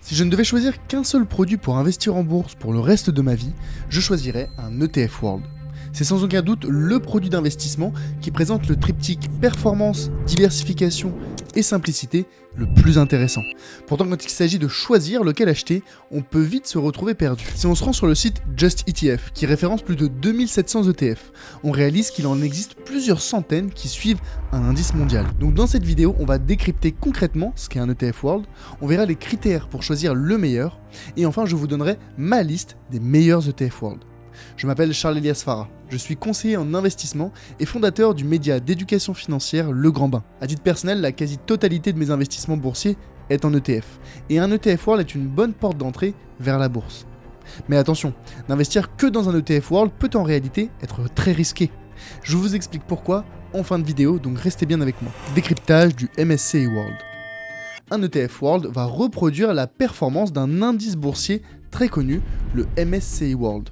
Si je ne devais choisir qu'un seul produit pour investir en bourse pour le reste de ma vie, je choisirais un ETF World. C'est sans aucun doute le produit d'investissement qui présente le triptyque performance, diversification et simplicité le plus intéressant. Pourtant, quand il s'agit de choisir lequel acheter, on peut vite se retrouver perdu. Si on se rend sur le site Just ETF, qui référence plus de 2700 ETF, on réalise qu'il en existe plusieurs centaines qui suivent un indice mondial. Donc dans cette vidéo, on va décrypter concrètement ce qu'est un ETF World, on verra les critères pour choisir le meilleur, et enfin je vous donnerai ma liste des meilleurs ETF World. Je m'appelle Charles Elias Farah, je suis conseiller en investissement et fondateur du média d'éducation financière Le Grand Bain. À titre personnel, la quasi-totalité de mes investissements boursiers est en ETF, et un ETF World est une bonne porte d'entrée vers la bourse. Mais attention, d'investir que dans un ETF World peut en réalité être très risqué. Je vous explique pourquoi en fin de vidéo, donc restez bien avec moi. Décryptage du MSCI World. Un ETF World va reproduire la performance d'un indice boursier très connu, le MSCI World.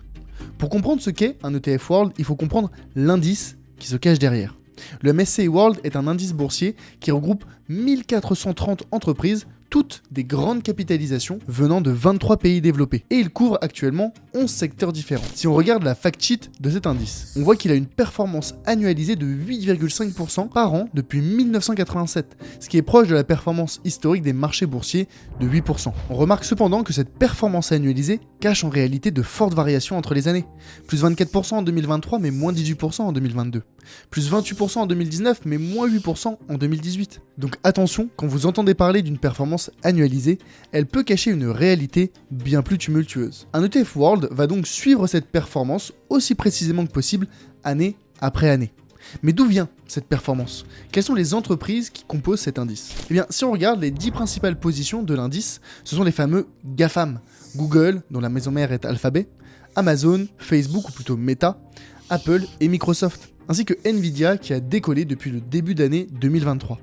Pour comprendre ce qu'est un ETF World, il faut comprendre l'indice qui se cache derrière. Le MSCI World est un indice boursier qui regroupe 1430 entreprises, toutes des grandes capitalisations venant de 23 pays développés. Et il couvre actuellement 11 secteurs différents. Si on regarde la fact sheet de cet indice, on voit qu'il a une performance annualisée de 8,5% par an depuis 1987, ce qui est proche de la performance historique des marchés boursiers de 8%. On remarque cependant que cette performance annualisée cache en réalité de fortes variations entre les années. Plus 24% en 2023 mais moins 18% en 2022. Plus 28% en 2019 mais moins 8% en 2018. Donc attention, quand vous entendez parler d'une performance annualisée, elle peut cacher une réalité bien plus tumultueuse. Un ETF World va donc suivre cette performance aussi précisément que possible, année après année. Mais d'où vient cette performance? Quelles sont les entreprises qui composent cet indice? Eh bien, si on regarde les 10 principales positions de l'indice, ce sont les fameux GAFAM, Google, dont la maison mère est Alphabet, Amazon, Facebook ou plutôt Meta, Apple et Microsoft, ainsi que Nvidia qui a décollé depuis le début d'année 2023.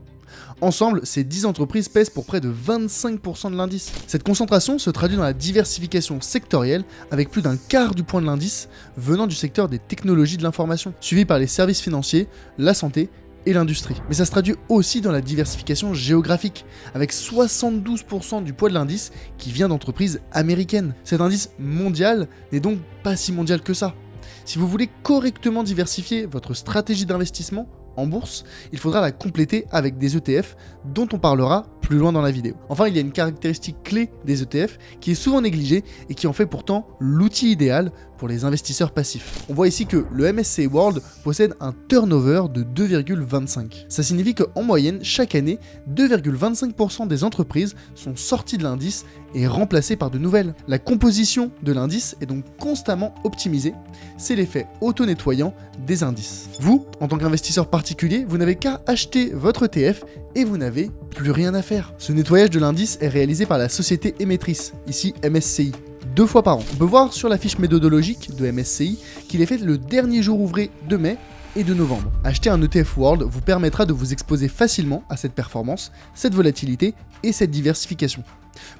Ensemble, ces 10 entreprises pèsent pour près de 25% de l'indice. Cette concentration se traduit dans la diversification sectorielle avec plus d'un quart du point de l'indice venant du secteur des technologies de l'information, suivi par les services financiers, la santé et l'industrie. Mais ça se traduit aussi dans la diversification géographique, avec 72% du poids de l'indice qui vient d'entreprises américaines. Cet indice mondial n'est donc pas si mondial que ça. Si vous voulez correctement diversifier votre stratégie d'investissement en bourse, il faudra la compléter avec des ETF dont on parlera plus loin dans la vidéo. Enfin, il y a une caractéristique clé des ETF qui est souvent négligée et qui en fait pourtant l'outil idéal pour les investisseurs passifs. On voit ici que le MSCI World possède un turnover de 2,25. Ça signifie qu'en moyenne, chaque année, 2,25% des entreprises sont sorties de l'indice et remplacées par de nouvelles. La composition de l'indice est donc constamment optimisée. C'est l'effet auto-nettoyant des indices. Vous, en tant qu'investisseur particulier, vous n'avez qu'à acheter votre ETF et vous n'avez plus rien à faire. Ce nettoyage de l'indice est réalisé par la société émettrice, ici MSCI, 2 fois par an. On peut voir sur la fiche méthodologique de MSCI qu'il est fait le dernier jour ouvré de mai et de novembre. Acheter un ETF World vous permettra de vous exposer facilement à cette performance, cette volatilité et cette diversification.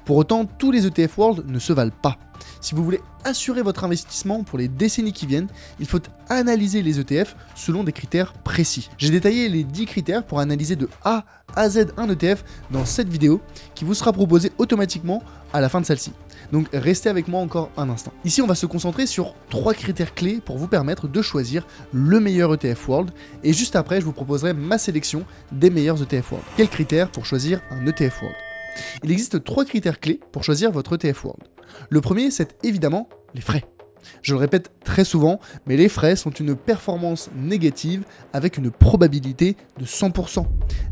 Pour autant, tous les ETF World ne se valent pas. Si vous voulez assurer votre investissement pour les décennies qui viennent, il faut analyser les ETF selon des critères précis. J'ai détaillé les 10 critères pour analyser de A à Z un ETF dans cette vidéo qui vous sera proposée automatiquement à la fin de celle-ci. Donc restez avec moi encore un instant. Ici, on va se concentrer sur 3 critères clés pour vous permettre de choisir le meilleur ETF World. Et juste après, je vous proposerai ma sélection des meilleurs ETF World. Quels critères pour choisir un ETF World? Il existe 3 critères clés pour choisir votre ETF World. Le premier, c'est évidemment les frais. Je le répète très souvent, mais les frais sont une performance négative avec une probabilité de 100%.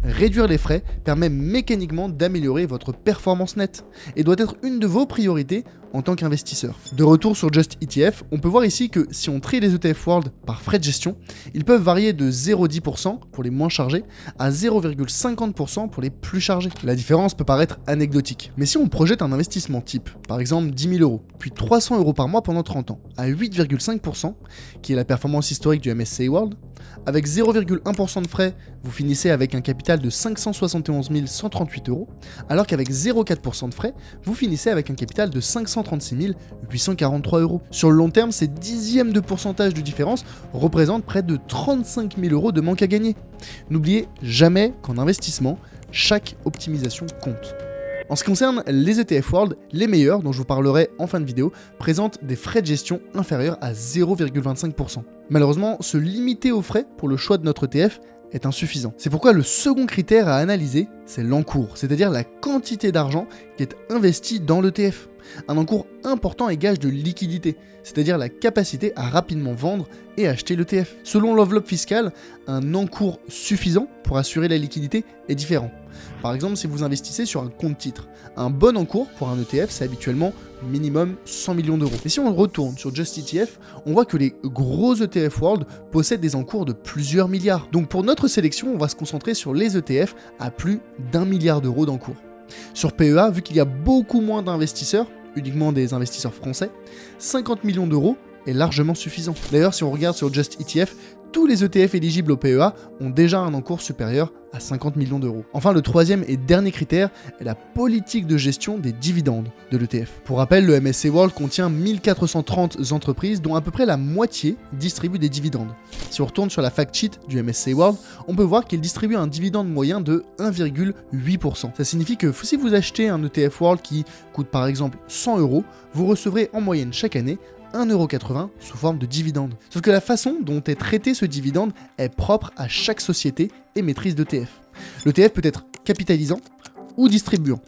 Réduire les frais permet mécaniquement d'améliorer votre performance nette et doit être une de vos priorités en tant qu'investisseur. De retour sur Just ETF, on peut voir ici que si on trie les ETF World par frais de gestion, ils peuvent varier de 0,10% pour les moins chargés à 0,50% pour les plus chargés. La différence peut paraître anecdotique, mais si on projette un investissement type, par exemple 10 000 €, puis 300 € par mois pendant 30 ans, à 8,5%, qui est la performance historique du MSCI World, avec 0,1% de frais, vous finissez avec un capital de 571 138 €, alors qu'avec 0,4% de frais, vous finissez avec un capital de 536 843 €. Sur le long terme, ces dixièmes de pourcentage de différence représentent près de 35 000 € de manque à gagner. N'oubliez jamais qu'en investissement, chaque optimisation compte. En ce qui concerne les ETF World, les meilleurs, dont je vous parlerai en fin de vidéo, présentent des frais de gestion inférieurs à 0,25%. Malheureusement, se limiter aux frais pour le choix de notre ETF est insuffisant. C'est pourquoi le second critère à analyser, c'est l'encours, c'est-à-dire la quantité d'argent qui est investi dans l'ETF. Un encours important est gage de liquidité, c'est-à-dire la capacité à rapidement vendre et acheter l'ETF. Selon l'enveloppe fiscale, un encours suffisant pour assurer la liquidité est différent. Par exemple, si vous investissez sur un compte titre, un bon encours pour un ETF, c'est habituellement minimum 100 millions d'euros. Et si on retourne sur Just ETF, on voit que les gros ETF World possèdent des encours de plusieurs milliards. Donc pour notre sélection, on va se concentrer sur les ETF à plus d'1 milliard d'euros d'encours. Sur PEA, vu qu'il y a beaucoup moins d'investisseurs, uniquement des investisseurs français, 50 millions d'euros est largement suffisant. D'ailleurs, si on regarde sur Just ETF, tous les ETF éligibles au PEA ont déjà un encours supérieur à 50 millions d'euros. Enfin, le troisième et dernier critère est la politique de gestion des dividendes de l'ETF. Pour rappel, le MSCI World contient 1430 entreprises, dont à peu près la moitié distribuent des dividendes. Si on retourne sur la fact sheet du MSCI World, on peut voir qu'il distribue un dividende moyen de 1,8%. Ça signifie que si vous achetez un ETF World qui coûte par exemple 100 euros, vous recevrez en moyenne chaque année 1,80€ sous forme de dividende. Sauf que la façon dont est traité ce dividende est propre à chaque société émettrice d'ETF. L'ETF peut être capitalisant ou distribuant.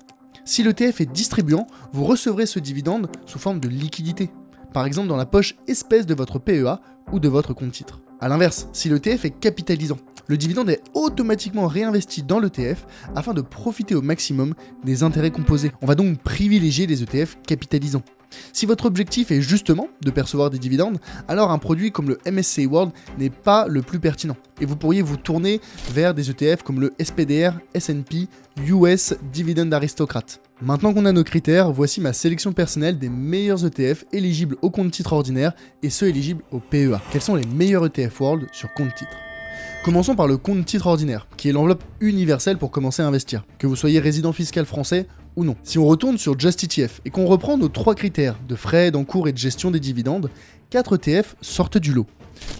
Si l'ETF est distribuant, vous recevrez ce dividende sous forme de liquidité, par exemple dans la poche espèce de votre PEA ou de votre compte titre. A l'inverse, si l'ETF est capitalisant, le dividende est automatiquement réinvesti dans l'ETF afin de profiter au maximum des intérêts composés. On va donc privilégier les ETF capitalisants. Si votre objectif est justement de percevoir des dividendes, alors un produit comme le MSCI World n'est pas le plus pertinent. Et vous pourriez vous tourner vers des ETF comme le SPDR S&P US Dividend Aristocrate. Maintenant qu'on a nos critères, voici ma sélection personnelle des meilleurs ETF éligibles au compte titre ordinaire et ceux éligibles au PEA. Quels sont les meilleurs ETF World sur compte titre ? Commençons par le compte titre ordinaire, qui est l'enveloppe universelle pour commencer à investir, que vous soyez résident fiscal français ou non. Si on retourne sur Just ETF et qu'on reprend nos 3 critères de frais, d'encours et de gestion des dividendes, 4 ETF sortent du lot.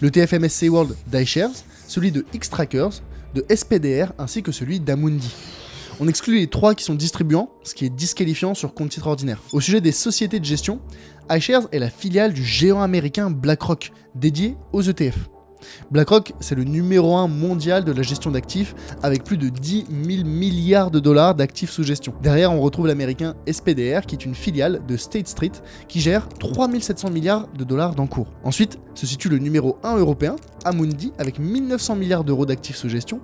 L'ETF MSCI World d'iShares, celui de Xtrackers, de SPDR ainsi que celui d'Amundi. On exclut les 3 qui sont distribuants, ce qui est disqualifiant sur compte titre ordinaire. Au sujet des sociétés de gestion, iShares est la filiale du géant américain BlackRock, dédié aux ETF. BlackRock, c'est le numéro 1 mondial de la gestion d'actifs, avec plus de 10 000 milliards de dollars d'actifs sous gestion. Derrière, on retrouve l'américain SPDR, qui est une filiale de State Street, qui gère 3 700 milliards de dollars d'encours. Ensuite, se situe le numéro 1 européen, Amundi, avec 1 900 milliards d'euros d'actifs sous gestion.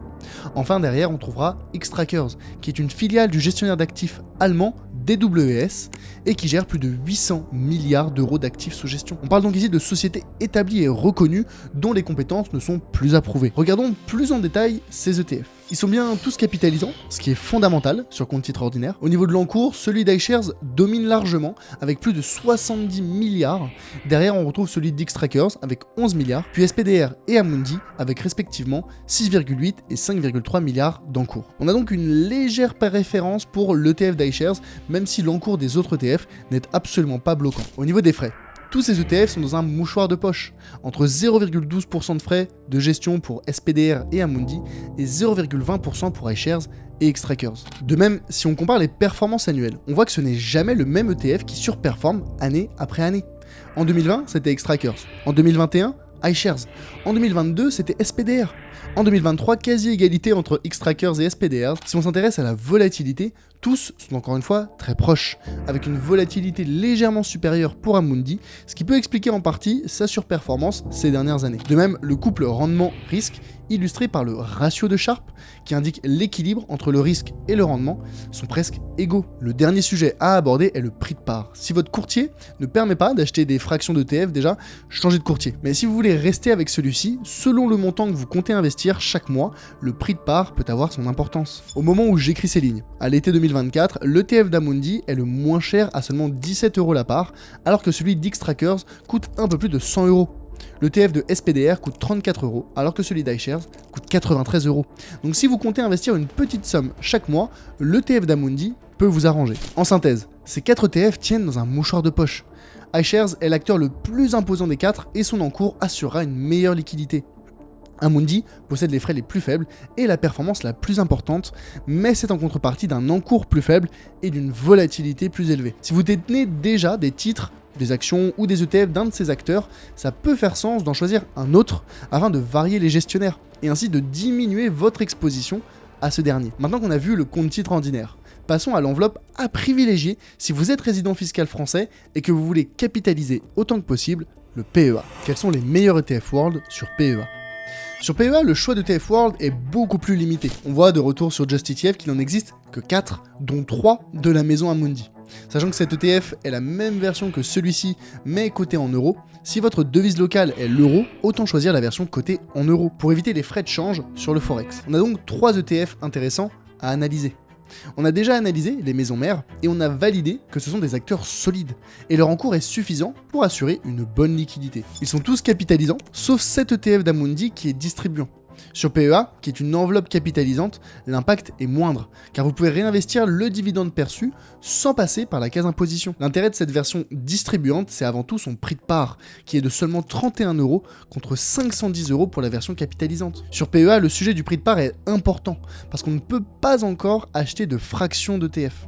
Enfin, derrière, on trouvera Xtrackers, qui est une filiale du gestionnaire d'actifs allemand DWS et qui gère plus de 800 milliards d'euros d'actifs sous gestion. On parle donc ici de sociétés établies et reconnues dont les compétences ne sont plus approuvées. Regardons plus en détail ces ETF. Ils sont bien tous capitalisants, ce qui est fondamental sur compte titre ordinaire. Au niveau de l'encours, celui d'iShares domine largement avec plus de 70 milliards. Derrière, on retrouve celui d'Xtrackers avec 11 milliards, puis SPDR et Amundi avec respectivement 6,8 et 5,3 milliards d'encours. On a donc une légère préférence pour l'ETF d'iShares, même si l'encours des autres ETF n'est absolument pas bloquant. Au niveau des frais, tous ces ETF sont dans un mouchoir de poche, entre 0,12% de frais de gestion pour SPDR et Amundi et 0,20% pour iShares et Xtrackers. De même, si on compare les performances annuelles, on voit que ce n'est jamais le même ETF qui surperforme année après année. En 2020, c'était Xtrackers. En 2021, iShares. En 2022, c'était SPDR. En 2023, quasi-égalité entre Xtrackers et SPDR. Si on s'intéresse à la volatilité, tous sont encore une fois très proches, avec une volatilité légèrement supérieure pour Amundi, ce qui peut expliquer en partie sa surperformance ces dernières années. De même, le couple rendement-risque, illustré par le ratio de Sharpe, qui indique l'équilibre entre le risque et le rendement, sont presque égaux. Le dernier sujet à aborder est le prix de part. Si votre courtier ne permet pas d'acheter des fractions d'ETF, déjà, changez de courtier. Mais si vous voulez rester avec celui-ci, selon le montant que vous comptez investir chaque mois, le prix de part peut avoir son importance. Au moment où j'écris ces lignes, à l'été 2024, l'ETF d'Amundi est le moins cher à seulement 17 € la part, alors que celui d'Xtrackers coûte un peu plus de 100 €. L'ETF de SPDR coûte 34 €, alors que celui d'iShares coûte 93 €. Donc si vous comptez investir une petite somme chaque mois, l'ETF d'Amundi peut vous arranger. En synthèse, ces 4 ETF tiennent dans un mouchoir de poche. iShares est l'acteur le plus imposant des 4 et son encours assurera une meilleure liquidité. Amundi possède les frais les plus faibles et la performance la plus importante, mais c'est en contrepartie d'un encours plus faible et d'une volatilité plus élevée. Si vous détenez déjà des titres, des actions ou des ETF d'un de ces acteurs, ça peut faire sens d'en choisir un autre afin de varier les gestionnaires et ainsi de diminuer votre exposition à ce dernier. Maintenant qu'on a vu le compte titre ordinaire, passons à l'enveloppe à privilégier si vous êtes résident fiscal français et que vous voulez capitaliser autant que possible le PEA. Quels sont les meilleurs ETF World sur PEA ? Sur PEA, le choix d'ETF World est beaucoup plus limité. On voit de retour sur Just ETF qu'il n'en existe que 4, dont 3 de la maison Amundi. Sachant que cet ETF est la même version que celui-ci, mais coté en euros, si votre devise locale est l'euro, autant choisir la version cotée en euros, pour éviter les frais de change sur le Forex. On a donc 3 ETF intéressants à analyser. On a déjà analysé les maisons mères et on a validé que ce sont des acteurs solides et leur encours est suffisant pour assurer une bonne liquidité. Ils sont tous capitalisants, sauf cet ETF d'Amundi qui est distribuant. Sur PEA, qui est une enveloppe capitalisante, l'impact est moindre, car vous pouvez réinvestir le dividende perçu sans passer par la case imposition. L'intérêt de cette version distribuante, c'est avant tout son prix de part, qui est de seulement 31 € contre 510 € pour la version capitalisante. Sur PEA, le sujet du prix de part est important, parce qu'on ne peut pas encore acheter de fractions d'ETF.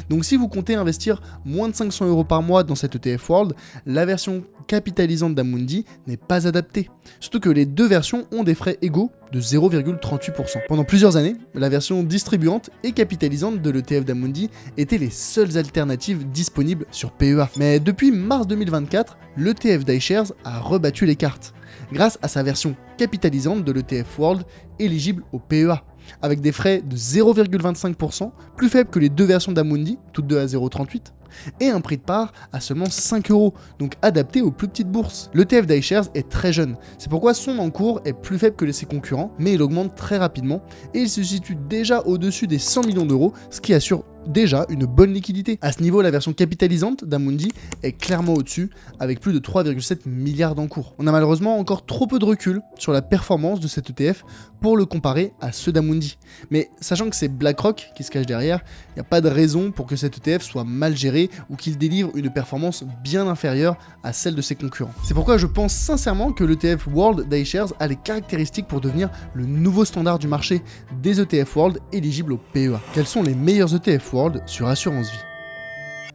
Donc si vous comptez investir moins de 500 € par mois dans cette ETF World, la version capitalisante d'Amundi n'est pas adaptée. Surtout que les deux versions ont des frais égaux de 0,38%. Pendant plusieurs années, la version distribuante et capitalisante de l'ETF d'Amundi étaient les seules alternatives disponibles sur PEA. Mais depuis mars 2024, l'ETF d'iShares a rebattu les cartes, grâce à sa version capitalisante de l'ETF World éligible au PEA, avec des frais de 0,25%, plus faibles que les deux versions d'Amundi, toutes deux à 0,38%, et un prix de part à seulement 5 €, donc adapté aux plus petites bourses. L'ETF d'iShares est très jeune, c'est pourquoi son encours est plus faible que ses concurrents, mais il augmente très rapidement, et il se situe déjà au-dessus des 100 millions d'euros, ce qui assure déjà une bonne liquidité. À ce niveau, la version capitalisante d'Amundi est clairement au-dessus, avec plus de 3,7 milliards d'encours. On a malheureusement encore trop peu de recul sur la performance de cet ETF pour le comparer à ceux d'Amundi. Mais sachant que c'est BlackRock qui se cache derrière, il n'y a pas de raison pour que cet ETF soit mal géré ou qu'il délivre une performance bien inférieure à celle de ses concurrents. C'est pourquoi je pense sincèrement que l'ETF World d'iShares a les caractéristiques pour devenir le nouveau standard du marché des ETF World éligibles au PEA. Quels sont les meilleurs ETF World sur Assurance Vie ?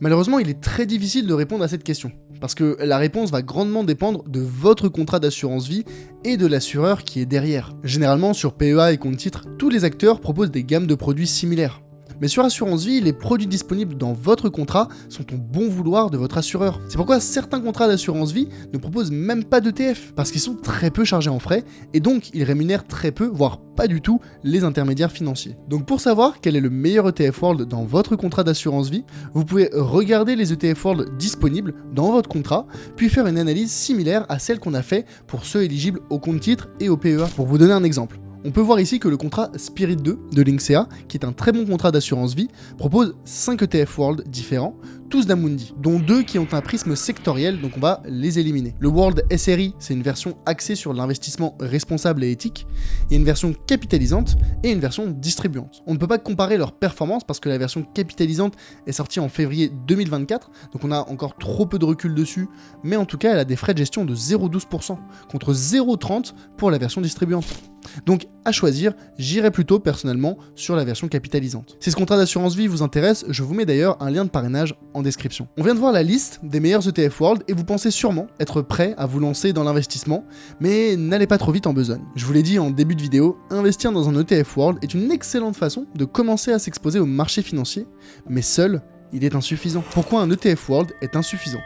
Malheureusement, il est très difficile de répondre à cette question, parce que la réponse va grandement dépendre de votre contrat d'assurance vie et de l'assureur qui est derrière. Généralement, sur PEA et compte titre, tous les acteurs proposent des gammes de produits similaires. Mais sur Assurance Vie, les produits disponibles dans votre contrat sont au bon vouloir de votre assureur. C'est pourquoi certains contrats d'assurance vie ne proposent même pas d'ETF, parce qu'ils sont très peu chargés en frais, et donc ils rémunèrent très peu, voire pas du tout, les intermédiaires financiers. Donc pour savoir quel est le meilleur ETF World dans votre contrat d'assurance vie, vous pouvez regarder les ETF World disponibles dans votre contrat, puis faire une analyse similaire à celle qu'on a fait pour ceux éligibles au compte titre et au PEA. Pour vous donner un exemple. On peut voir ici que le contrat Spirit 2 de Linksea, qui est un très bon contrat d'assurance vie, propose 5 ETF World différents, tous d'Amundi, dont 2 qui ont un prisme sectoriel, donc on va les éliminer. Le World SRI, c'est une version axée sur l'investissement responsable et éthique, il y a une version capitalisante et une version distribuante. On ne peut pas comparer leurs performances parce que la version capitalisante est sortie en février 2024, donc on a encore trop peu de recul dessus, mais en tout cas elle a des frais de gestion de 0,12%, contre 0,30% pour la version distribuante. Donc à choisir, j'irai plutôt personnellement sur la version capitalisante. Si ce contrat d'assurance vie vous intéresse, je vous mets d'ailleurs un lien de parrainage en description. On vient de voir la liste des meilleurs ETF World et vous pensez sûrement être prêt à vous lancer dans l'investissement, mais n'allez pas trop vite en besogne. Je vous l'ai dit en début de vidéo, investir dans un ETF World est une excellente façon de commencer à s'exposer au marché financier, mais seul, il est insuffisant. Pourquoi un ETF World est insuffisant ?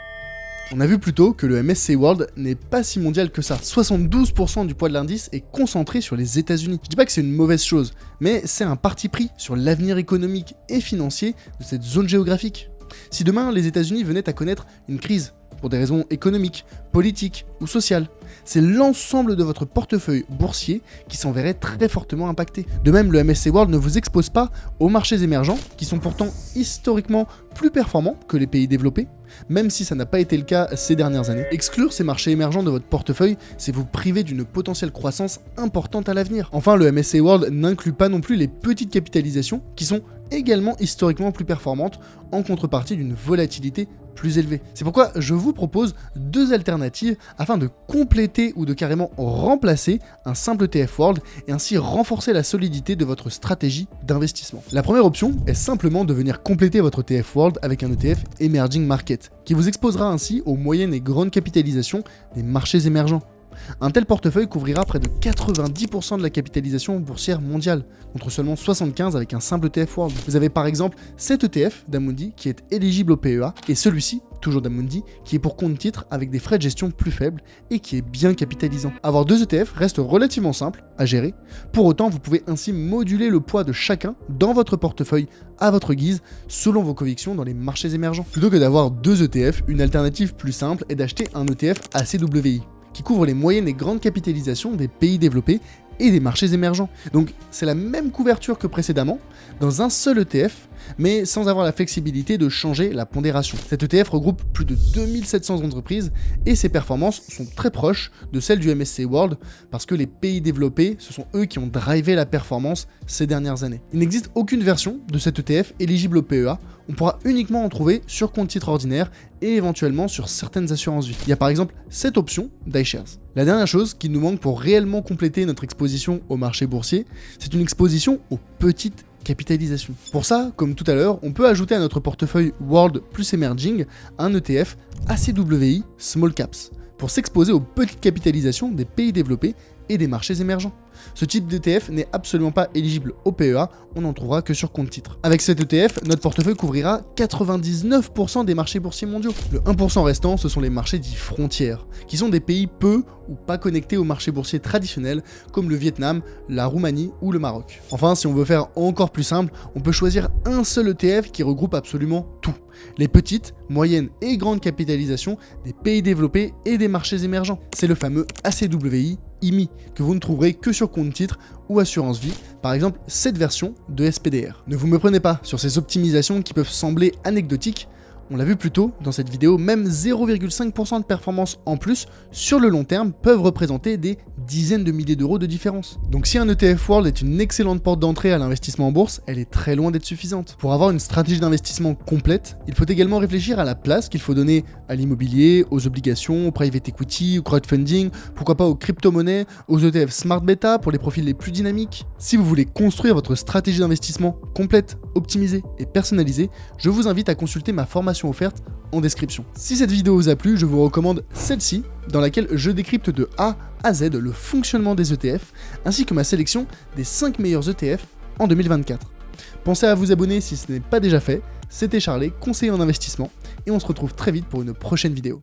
On a vu plus tôt que le MSCI World n'est pas si mondial que ça. 72% du poids de l'indice est concentré sur les États-Unis. Je dis pas que c'est une mauvaise chose, mais c'est un parti pris sur l'avenir économique et financier de cette zone géographique. Si demain les États-Unis venaient à connaître une crise, pour des raisons économiques, politiques ou sociales, c'est l'ensemble de votre portefeuille boursier qui s'en verrait très fortement impacté. De même, le MSCI World ne vous expose pas aux marchés émergents, qui sont pourtant historiquement plus performants que les pays développés, même si ça n'a pas été le cas ces dernières années. Exclure ces marchés émergents de votre portefeuille, c'est vous priver d'une potentielle croissance importante à l'avenir. Enfin, le MSCI World n'inclut pas non plus les petites capitalisations, qui sont également historiquement plus performantes en contrepartie d'une volatilité plus élevée. C'est pourquoi je vous propose deux alternatives afin de compléter ou de carrément remplacer un simple ETF World et ainsi renforcer la solidité de votre stratégie d'investissement. La première option est simplement de venir compléter votre ETF World avec un ETF Emerging Market qui vous exposera ainsi aux moyennes et grandes capitalisations des marchés émergents. Un tel portefeuille couvrira près de 90% de la capitalisation boursière mondiale, contre seulement 75% avec un simple ETF World. Vous avez par exemple cet ETF d'Amundi qui est éligible au PEA, et celui-ci, toujours d'Amundi, qui est pour compte titre avec des frais de gestion plus faibles et qui est bien capitalisant. Avoir deux ETF reste relativement simple à gérer, pour autant vous pouvez ainsi moduler le poids de chacun dans votre portefeuille à votre guise, selon vos convictions dans les marchés émergents. Plutôt que d'avoir deux ETF, une alternative plus simple est d'acheter un ETF ACWI, qui couvre les moyennes et grandes capitalisations des pays développés et des marchés émergents. Donc c'est la même couverture que précédemment, dans un seul ETF, mais sans avoir la flexibilité de changer la pondération. Cet ETF regroupe plus de 2700 entreprises et ses performances sont très proches de celles du MSCI World parce que les pays développés, ce sont eux qui ont drivé la performance ces dernières années. Il n'existe aucune version de cet ETF éligible au PEA, on pourra uniquement en trouver sur compte titre ordinaire et éventuellement sur certaines assurances vie. Il y a par exemple cette option d'iShares. La dernière chose qui nous manque pour réellement compléter notre exposition au marché boursier, c'est une exposition aux petites capitalisations. Pour ça, comme tout à l'heure, on peut ajouter à notre portefeuille World plus Emerging un ETF ACWI Small Caps pour s'exposer aux petites capitalisations des pays développés et des marchés émergents. Ce type d'ETF n'est absolument pas éligible au PEA, on n'en trouvera que sur compte titre. Avec cet ETF, notre portefeuille couvrira 99% des marchés boursiers mondiaux. Le 1% restant, ce sont les marchés dits frontières, qui sont des pays peu ou pas connectés aux marchés boursiers traditionnels, comme le Vietnam, la Roumanie ou le Maroc. Enfin, si on veut faire encore plus simple, on peut choisir un seul ETF qui regroupe absolument tout. Les petites, moyennes et grandes capitalisations des pays développés et des marchés émergents. C'est le fameux ACWI IMI, que vous ne trouverez que sur compte titre ou assurance vie, par exemple cette version de SPDR. Ne vous me prenez pas sur ces optimisations qui peuvent sembler anecdotiques, on l'a vu plus tôt dans cette vidéo, même 0,5% de performance en plus sur le long terme peuvent représenter des dizaines de milliers d'euros de différence. Donc si un ETF World est une excellente porte d'entrée à l'investissement en bourse, elle est très loin d'être suffisante. Pour avoir une stratégie d'investissement complète, il faut également réfléchir à la place qu'il faut donner à l'immobilier, aux obligations, au private equity, au crowdfunding, pourquoi pas aux crypto-monnaies, aux ETF Smart Beta pour les profils les plus dynamiques. Si vous voulez construire votre stratégie d'investissement complète, optimisée et personnalisée, je vous invite à consulter ma formation offerte en description. Si cette vidéo vous a plu, je vous recommande celle-ci, dans laquelle je décrypte de A à Z le fonctionnement des ETF, ainsi que ma sélection des 5 meilleurs ETF en 2024. Pensez à vous abonner si ce n'est pas déjà fait. C'était Charlet, conseiller en investissement, et on se retrouve très vite pour une prochaine vidéo.